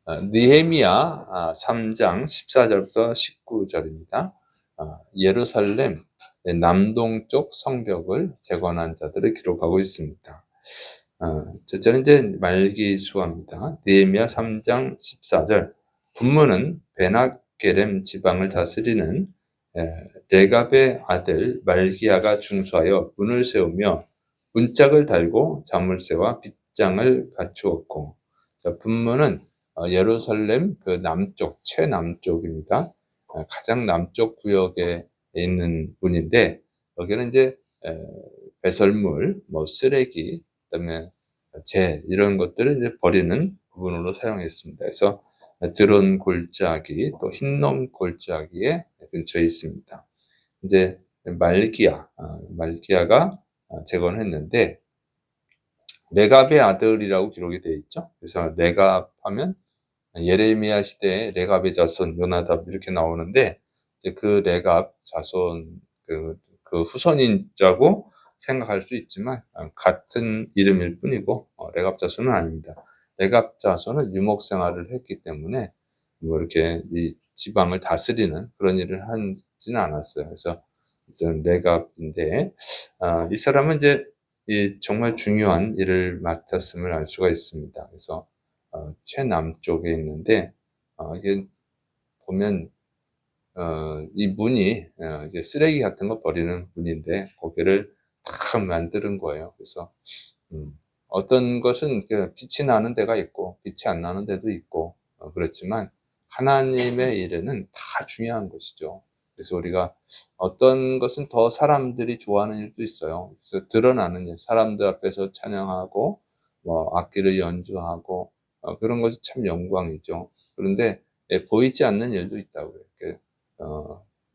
느헤미야 3장 14절부터 19절입니다. 예루살렘 남동쪽 성벽을 재건한 자들을 기록하고 있습니다. 저는 이제 말기수아입니다. 느헤미야 3장 14절. 본문은 베나게렘 지방을 다스리는 레갑의 아들 말기야가 중수하여 문을 세우며 문짝을 달고 자물쇠와 빗장을 갖추었고, 본문은 예루살렘 그 남쪽, 최남쪽입니다. 가장 남쪽 구역에 있는 문인데, 여기는 이제 배설물, 쓰레기, 그다음에 재 이런 것들을 이제 버리는 부분으로 사용했습니다. 그래서 드론 골짜기, 또 흰놈 골짜기에 근처에 있습니다. 이제 말기야가 재건을 했는데, 레갑의 아들이라고 기록이 되어 있죠. 그래서 레갑 하면 예레미야 시대에 레갑의 자손 요나답 이렇게 나오는데, 이제 그 레갑 자손 그 후손인 자고 생각할 수 있지만 같은 이름일 뿐이고 레갑 자손은 아닙니다. 레갑 자손은 유목 생활을 했기 때문에 이렇게 이 지방을 다스리는 그런 일을 하지는 않았어요. 그래서 레갑인데, 이 사람은 이제 이 정말 중요한 일을 맡았음을 알 수가 있습니다. 그래서 최남쪽에 있는데, 이게 보면 이 문이 이제 쓰레기 같은 거 버리는 문인데, 거기를 탁 만드는 거예요. 그래서 어떤 것은 빛이 나는 데가 있고 빛이 안 나는 데도 있고 그렇지만 하나님의 일에는 다 중요한 것이죠. 그래서 우리가 어떤 것은 더 사람들이 좋아하는 일도 있어요. 그래서 드러나는 일, 사람들 앞에서 찬양하고 악기를 연주하고 그런 것이 참 영광이죠. 그런데 보이지 않는 일도 있다고요. 이렇게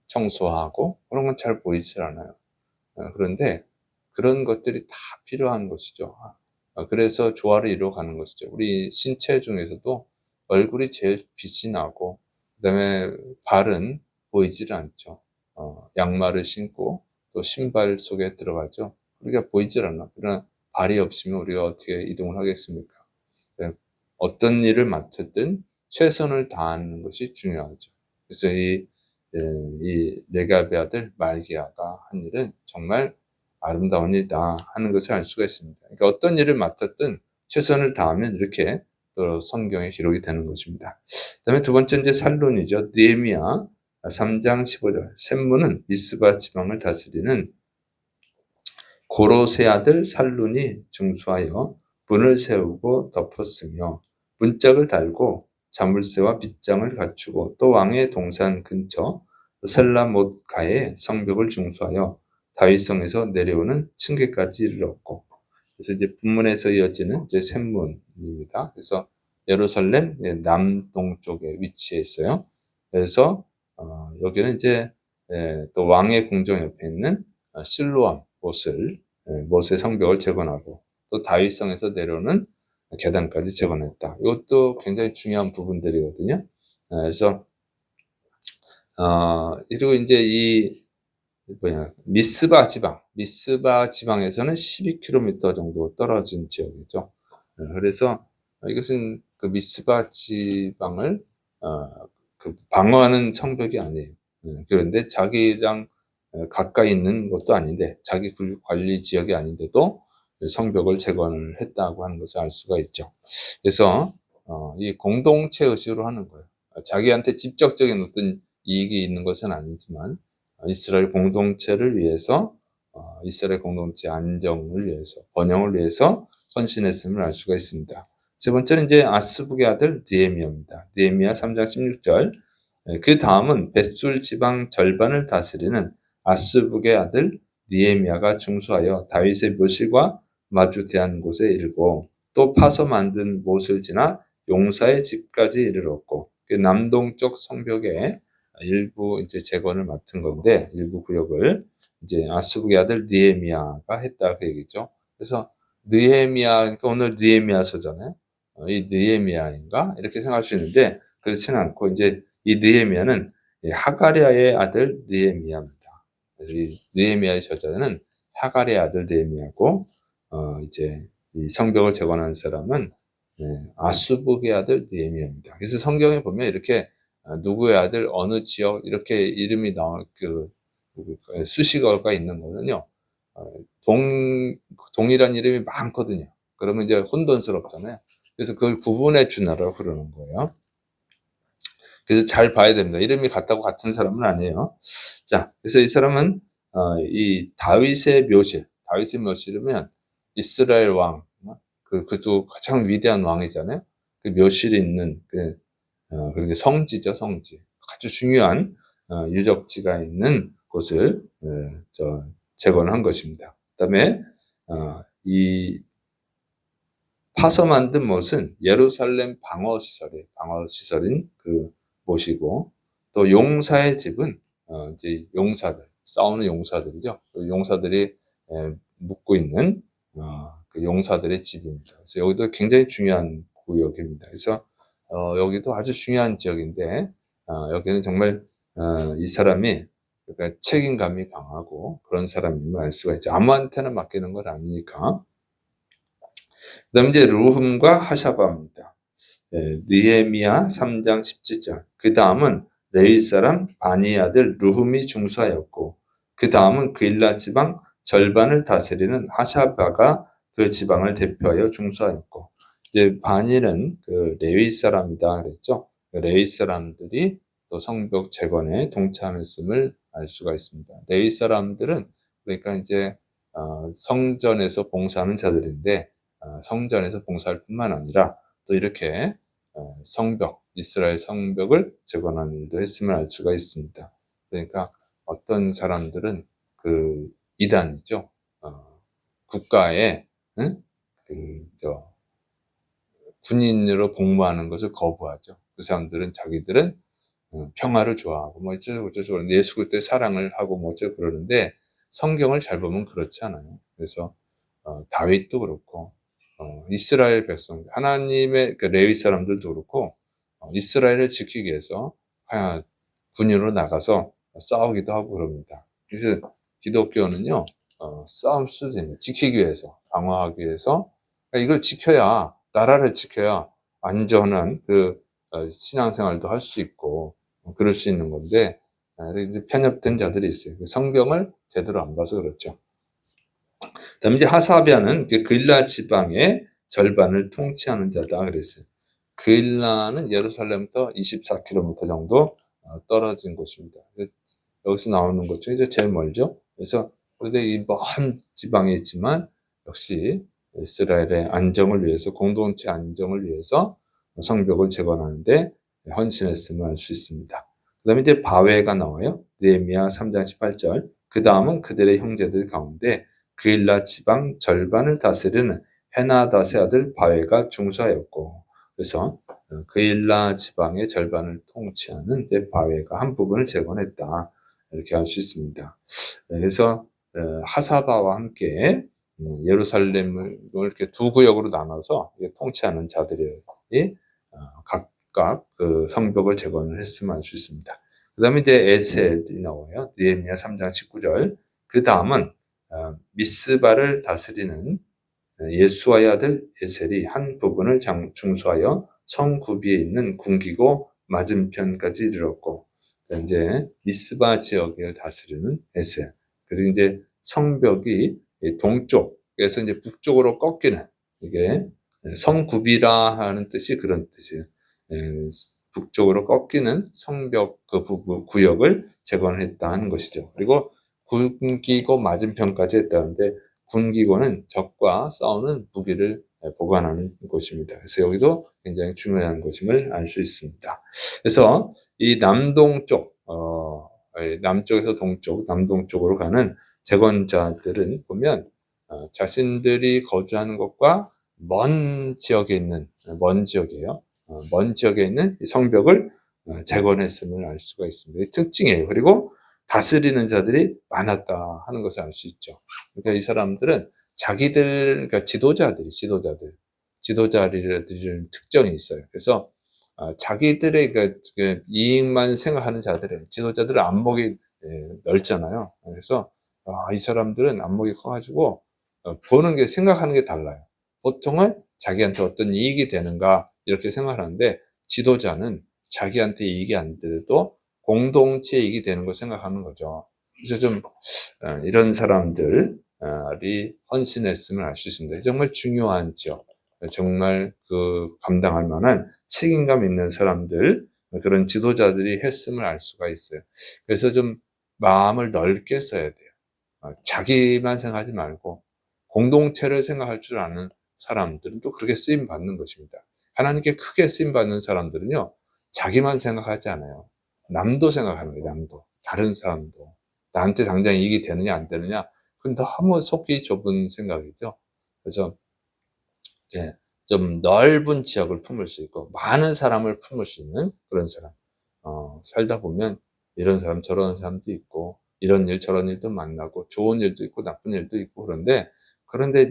청소하고 그런 건 잘 보이질 않아요. 그런데 그런 것들이 다 필요한 것이죠. 그래서 조화를 이루어가는 것이죠. 우리 신체 중에서도 얼굴이 제일 빛이 나고, 그다음에 발은 보이질 않죠. 양말을 신고 또 신발 속에 들어가죠. 우리가 보이질 않아. 그러나 발이 없으면 우리가 어떻게 이동을 하겠습니까? 네, 어떤 일을 맡았든 최선을 다하는 것이 중요하죠. 그래서 이 레갑의 아들 말기야가 한 일은 정말 아름다운 일이다 하는 것을 알 수가 있습니다. 그러니까 어떤 일을 맡았든 최선을 다하면 이렇게 또 성경에 기록이 되는 것입니다. 그다음에 두 번째 이제 살론이죠. 느헤미야 3장 15절. 셈문은 미스바 지방을 다스리는 고로세 아들 살룬이 중수하여 문을 세우고 덮었으며 문짝을 달고 자물쇠와 빗장을 갖추고, 또 왕의 동산 근처 셀라못가에 성벽을 중수하여 다윗성에서 내려오는 층계까지 이르렀고. 그래서 이제 본문에서 이어지는 이제 샘문입니다. 그래서 예루살렘 남동쪽에 위치해 있어요. 그래서 여기는 이제 또 왕의 궁정 옆에 있는 실로암 못의 성벽을 재건하고, 또 다윗성에서 내려오는 계단까지 재건했다. 이것도 굉장히 중요한 부분들이거든요. 그래서 그리고 이제 이 미스바 지방에서는 12km 정도 떨어진 지역이죠. 그래서 이것은 그 미스바 지방을 방어하는 성벽이 아니에요. 그런데 자기랑 가까이 있는 것도 아닌데, 자기 관리 지역이 아닌데도 성벽을 재건을 했다고 하는 것을 알 수가 있죠. 그래서 이 공동체 의식으로 하는 거예요. 자기한테 직접적인 어떤 이익이 있는 것은 아니지만 이스라엘 공동체를 위해서, 이스라엘 공동체 안정을 위해서, 번영을 위해서 헌신했음을 알 수가 있습니다. 세 번째는 이제 아스북의 아들 느헤미야입니다. 느헤미야 3장 16절. 그 다음은 벳술 지방 절반을 다스리는 아스북의 아들 느헤미야가 중수하여 다윗의 묘실과 마주 대한 곳에 이르고, 또 파서 만든 못을 지나 용사의 집까지 이르렀고, 그 남동쪽 성벽에 일부 이제 재건을 맡은 건데, 일부 구역을 이제 아스북의 아들 느헤미야가 했다 그 얘기죠. 그래서 느헤미야, 그러니까 오늘 느헤미야서잖아요. 이 느헤미야인가 이렇게 생각할 수 있는데, 그렇지는 않고 이제 이 느헤미야는 하가랴의 아들 느헤미야입니다. 그래서 이 느헤미야의 저자는 하가랴의 아들 느헤미야고, 이제 이 성벽을 재건한 사람은 아수북의 아들 느헤미야입니다. 그래서 성경에 보면 이렇게 누구의 아들 어느 지역 이렇게 이름이 나올 수식어가 있는 거는요. 어 동일한 이름이 많거든요. 그러면 이제 혼돈스럽잖아요. 그래서 그걸 구분해 주느라고 그러는 거예요. 그래서 잘 봐야 됩니다. 이름이 같다고 같은 사람은 아니에요. 자, 그래서 이 사람은 이 다윗의 묘실이면 이스라엘 왕, 그도 가장 위대한 왕이잖아요. 그 묘실이 있는 그게 성지죠, 성지. 아주 중요한 유적지가 있는 곳을 재건한 것입니다. 그다음에 이 파서 만든 못은 예루살렘 방어 시설인 그 못이고, 또 용사의 집은 이제 싸우는 용사들이죠. 그 용사들이 묵고 있는 그 용사들의 집입니다. 그래서 여기도 굉장히 중요한 구역입니다. 그래서 여기도 아주 중요한 지역인데, 여기는 정말 이 사람이 그러니까 책임감이 강하고 그런 사람임을 알 수가 있죠. 아무한테나 맡기는 건 아니니까. 그다음에 이제 루흠과 하샤바입니다. 느헤미야 3장 17절. 그 다음은 레위 사람 바니 아들 루흠이 중수하였고, 그 다음은 그일라 지방 절반을 다스리는 하샤바가 그 지방을 대표하여 중수하였고, 이제 바니는 그 레위 사람이다 그랬죠. 그 레위 사람들이 또 성벽 재건에 동참했음을 알 수가 있습니다. 레위 사람들은 그러니까 이제 성전에서 봉사하는 자들인데, 성전에서 봉사할 뿐만 아니라 또 이렇게 이스라엘 성벽을 재건하는 일도 했음을 알 수가 있습니다. 그러니까 어떤 사람들은 그 이단이죠. 국가에 응? 군인으로 복무하는 것을 거부하죠. 그 사람들은 자기들은 평화를 좋아하고 뭐 어쩌고 예수 그리스도의 사랑을 하고 뭐 어쩌고 그러는데, 성경을 잘 보면 그렇지 않아요. 그래서 다윗도 그렇고 이스라엘 백성 하나님의 그 레위 사람들도 그렇고 이스라엘을 지키기 위해서 군인으로 나가서 싸우기도 하고 그럽니다. 그래서 기독교는요, 싸움 수준을 지키기 위해서, 방어하기 위해서, 그러니까 이걸 지켜야, 나라를 지켜야 안전한 신앙생활도 할 수 있고 그럴 수 있는 건데, 이제 편협된 자들이 있어요. 성경을 제대로 안 봐서 그렇죠. 그다음에 이제 하사비아는 그 그일라 지방의 절반을 통치하는 자다 그랬어요. 그일라는 예루살렘부터 24km 정도 떨어진 곳입니다. 여기서 나오는 것 중에 이제 제일 멀죠. 그래서 그런데 이 먼 지방에 있지만 역시 이스라엘의 안정을 위해서, 공동체 안정을 위해서 성벽을 재건하는데 헌신했음을 알 수 있습니다. 그다음에 이제 바웨가 나와요. 느헤미야 3장 18절. 그 다음은 그들의 형제들 가운데 그일라 지방 절반을 다스리는 헤나닷의 아들 바웨가 중수하였고, 그래서 그일라 지방의 절반을 통치하는 바웨가 한 부분을 재건했다, 이렇게 알 수 있습니다. 그래서 하사바와 함께 예루살렘을 이렇게 두 구역으로 나눠서 통치하는 자들이 각각 그 성벽을 재건을 했음을 알 수 있습니다. 그 다음에 이제 에셀이 나와요. 느헤미야 3장 19절. 그 다음은 미스바를 다스리는 예수아의 아들 에셀이 한 부분을 중수하여 성 구비에 있는 궁기고 맞은편까지 이르렀고, 이제 미스바 지역을 다스리는 에셀. 그리고 이제 성벽이 동쪽에서 이제 북쪽으로 꺾이는, 이게 성구비라 하는 뜻이 그런 뜻이에요. 북쪽으로 꺾이는 성벽 그 구역을 재건했다 하는 것이죠. 그리고 굶기고 맞은편까지 했다는데, 굶기고는 적과 싸우는 무기를 보관하는 곳입니다. 그래서 여기도 굉장히 중요한 곳임을 알 수 있습니다. 그래서 이 남쪽에서 남동쪽으로 가는 재건자들은 보면 자신들이 거주하는 곳과 먼 지역에 있는 성벽을 재건했음을 알 수가 있습니다. 특징이에요. 그리고 다스리는 자들이 많았다 하는 것을 알 수 있죠. 그러니까 이 사람들은 그러니까 지도자들의 특정이 있어요. 그래서 자기들의 이익만 생각하는 지도자들은 안목이 넓잖아요. 그래서 이 사람들은 안목이 커가지고 보는 게, 생각하는 게 달라요. 보통은 자기한테 어떤 이익이 되는가 이렇게 생각하는데 지도자는 자기한테 이익이 안 되도 공동체 이익이 되는 걸 생각하는 거죠. 그래서 좀 이런 사람들이 헌신했음을 알 수 있습니다. 정말 중요하죠. 정말 그 감당할 만한 책임감 있는 사람들, 그런 지도자들이 했음을 알 수가 있어요. 그래서 좀 마음을 넓게 써야 돼요. 자기만 생각하지 말고 공동체를 생각할 줄 아는 사람들은 또 그렇게 쓰임 받는 것입니다. 하나님께 크게 쓰임 받는 사람들은요, 자기만 생각하지 않아요. 남도 생각하는 거예요. 남도, 다른 사람도. 나한테 당장 이익이 되느냐 안 되느냐, 그건 너무 속이 좁은 생각이죠. 그래서 예, 좀 넓은 지역을 품을 수 있고 많은 사람을 품을 수 있는 그런 사람. 살다 보면 이런 사람 저런 사람도 있고 이런 일 저런 일도 만나고 좋은 일도 있고 나쁜 일도 있고 그런데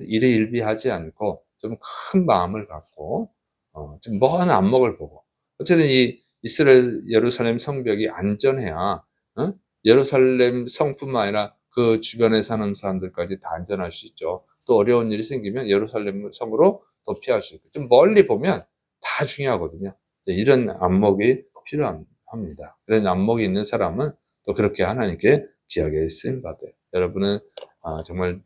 일희일비하지 않고 좀 큰 마음을 갖고 좀 먼 안목을 보고 어쨌든 이 이스라엘 예루살렘 성벽이 안전해야 예루살렘 성뿐만 아니라 그 주변에 사는 사람들까지 다 안전할 수 있죠. 또 어려운 일이 생기면 예루살렘 성으로 더 피할 수 있고 좀 멀리 보면 다 중요하거든요. 이런 안목이 필요합니다. 이런 안목이 있는 사람은 또 그렇게 하나님께 귀하게 쓰임 받아요. 여러분은 정말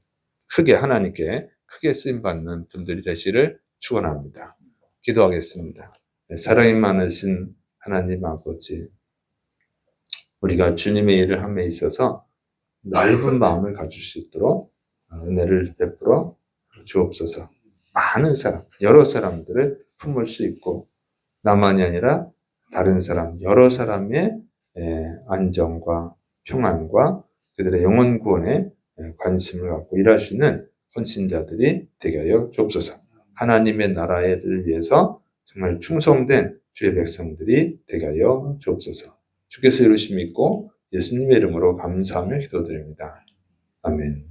크게 하나님께 크게 쓰임 받는 분들이 되시를 축원합니다. 기도하겠습니다. 사랑이 많으신 하나님 아버지, 우리가 주님의 일을 함에 있어서 넓은 마음을 가질 수 있도록 은혜를 베풀어 주옵소서. 많은 사람, 여러 사람들을 품을 수 있고 나만이 아니라 다른 사람, 여러 사람의 안정과 평안과 그들의 영혼 구원에 관심을 갖고 일할 수 있는 헌신자들이 되게 하여 주옵소서. 하나님의 나라를 위해서 정말 충성된 주의 백성들이 되게 하여 주옵소서. 주께서 이루심 믿고 예수님의 이름으로 감사하며 기도드립니다. 아멘.